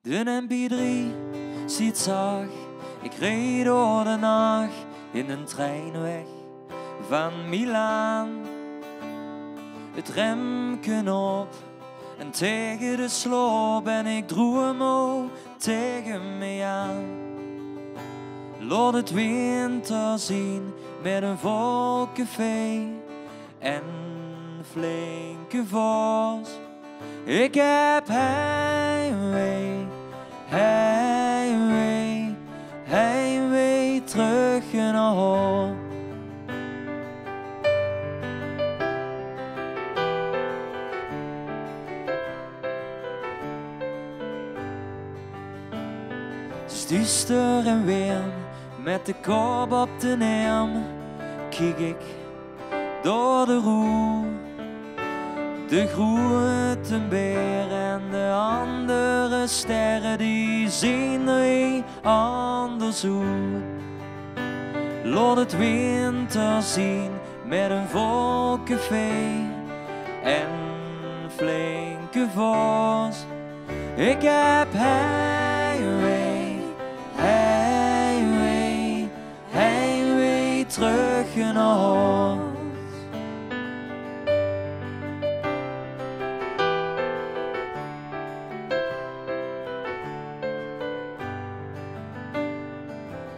De MP3 ziet zag, ik reed door de nacht in een treinweg van Milaan. Het remken op en tegen de sloop en ik droeg hem ook tegen me aan. Laat het winter zien met een vol café en flinke vos. Ik heb heimwee, heimwee, heimwee terug naar huis. Het is duister en warm, met de kop op de neem, kijk ik door de roe. De grote beer en de andere sterren die zien er anders uit. Laat het winter zien met een vol café en flinke vos. Ik heb heimwee, heimwee, heimwee terug naar huis.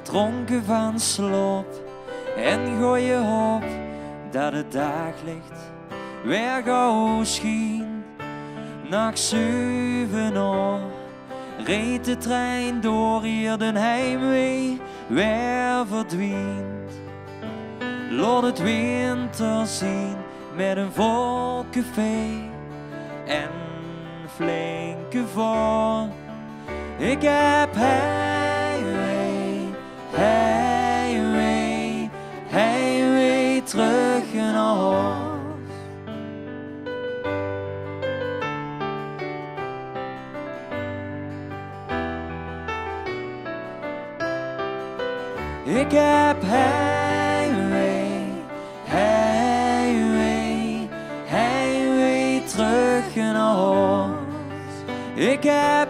Dronken van sloop en gooi je op dat het daglicht weer gauw schien. Nacht 7 uur reed de trein door hier de heimwee weer verdwijnt. Laat het winter zien met een vol café en flinke vos. Ik heb heimwee, heimwee, heimwee terug naar huis. Ik heb heimwee, heimwee, heimwee terug naar huis. Ik heb